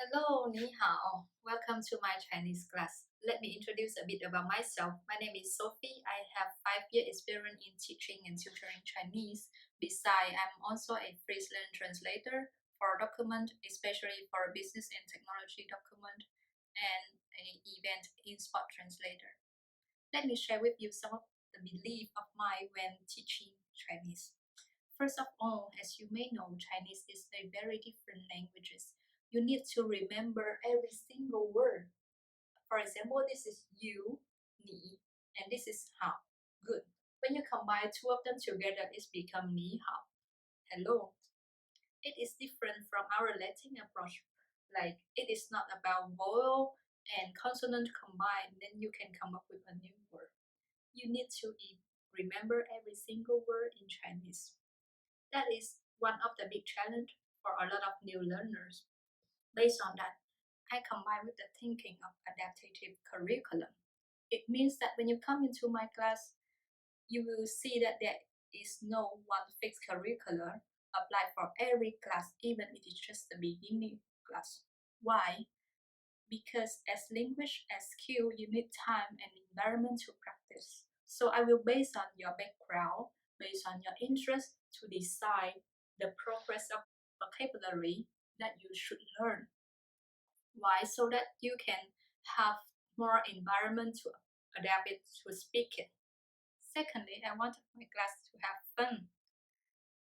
Hello, 你好. Welcome to my Chinese class. Let me introduce a bit about myself. My name is Sophie. I have 5 year experience in teaching and tutoring Chinese. Besides, I'm also a freelance translator for document, especially for business and technology document, and an event in spot translator. Let me share with you some of the belief of mine when teaching Chinese. First of all, as you may know, Chinese is a very different languages. You need to remember every single word. For example, this is you, 你, and this is 好, good. When you combine two of them together, it's become 你好, hello. It is different from our Latin approach. Like, it is not about vowel and consonant combined, then you can come up with a new word. You need to remember every single word in Chinese. That is one of the big challenge for a lot of new learners. Based on that, I combine with the thinking of adaptive curriculum. It means that when you come into my class, you will see that there is no one fixed curriculum applied for every class, even if it is just the beginning class. Why? Because as language, as skill, you need time and environment to practice. So I will base on your background, based on your interest, to decide the progress of vocabulary that you should learn. Why? So that you can have more environment to adapt it to speak it. Secondly, I want my class to have fun.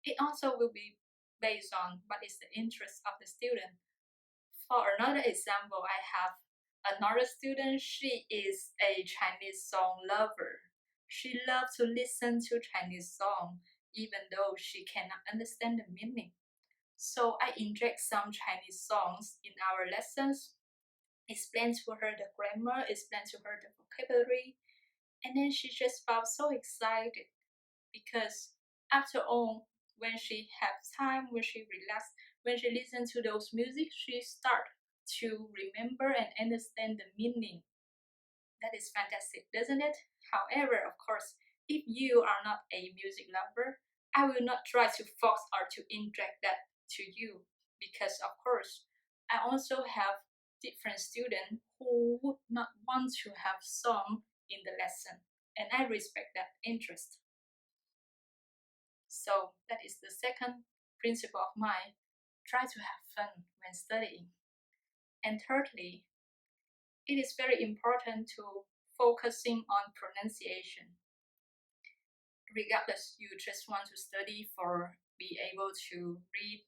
It also will be based on what is the interest of the student. For another example, I have another student. She is a Chinese song lover. She loves to listen to Chinese song, even though she cannot understand the meaning. So I inject some Chinese songs in our lessons, explain to her the grammar, explain to her the vocabulary, and then she just felt so excited because after all, when she has time, when she relax, when she listens to those music, she start to remember and understand the meaning. That is fantastic, doesn't it? However, of course, if you are not a music lover, I will not try to force or to inject that to you because, of course, I also have different students who would not want to have song in the lesson, and I respect that interest. So that is the second principle of mine. Try to have fun when studying. And thirdly, it is very important to focusing on pronunciation. Regardless, you just want to study for be able to read,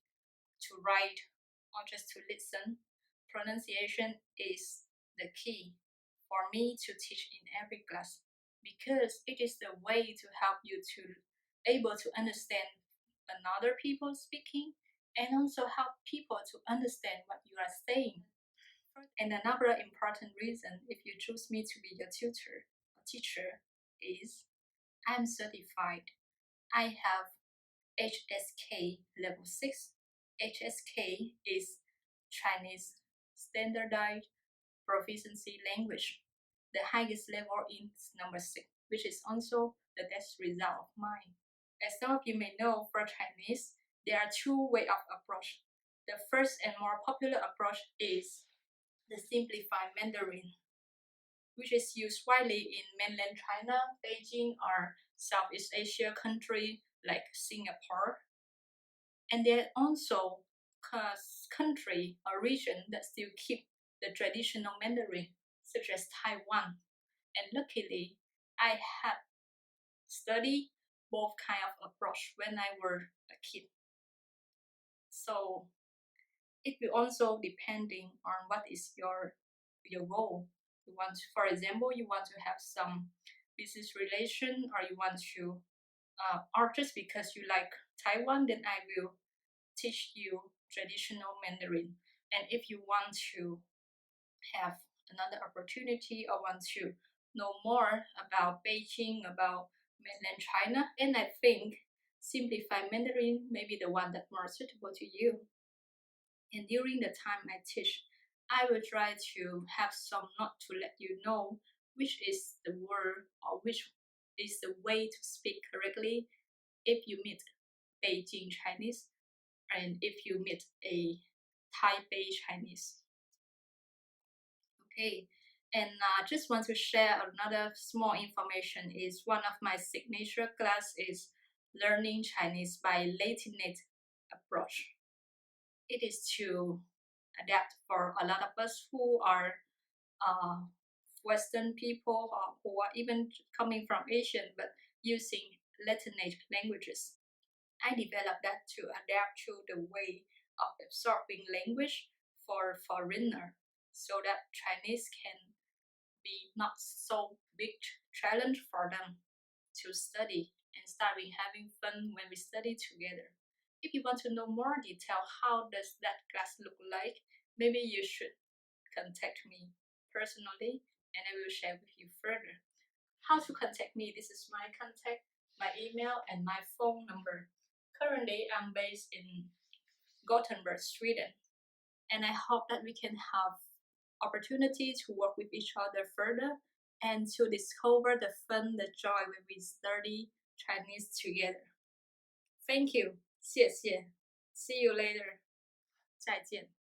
to write, or just to listen, pronunciation is the key for me to teach in every class because it is the way to help you to able to understand another people speaking and also help people to understand what you are saying. And another important reason if you choose me to be your tutor or teacher is I'm certified. I have HSK level 6. HSK is Chinese Standardized Proficiency Language. The highest level is number 6, which is also the best result of mine. As some of you may know, for Chinese, there are two ways of approach. The first and more popular approach is the simplified Mandarin, which is used widely in mainland China, Beijing, or Southeast Asia country like Singapore. And there are also country or region that still keep the traditional Mandarin, such as Taiwan. And luckily, I had studied both kind of approach when I were a kid. So it will also depending on what is your goal. You want to, for example, you want to have some business relation, or you want to, or just because you like Taiwan, then I will teach you traditional Mandarin. And if you want to have another opportunity or want to know more about Beijing, about mainland China, then I think simplified Mandarin may be the one that's more suitable to you. And during the time I teach, I will try to have some note to let you know which is the word or which is the way to speak correctly if you meet Beijing Chinese and if you meet a Taipei Chinese. Okay, and just want to share another small information is one of my signature class is learning Chinese by Latinate approach. It is to adapt for a lot of us who are uh, Western people or who are even coming from Asian but using Latinate languages. I developed that to adapt to the way of absorbing language for foreigner so that Chinese can be not so big challenge for them to study and starting having fun when we study together. If you want to know more detail how does that class look like, maybe you should contact me personally and I will share with you further. How to contact me? This is my contact, my email and my phone number. Currently, I'm based in Gothenburg, Sweden, and I hope that we can have opportunity to work with each other further and to discover the fun, the joy when we study Chinese together. Thank you. 谢谢. See you later. 再见.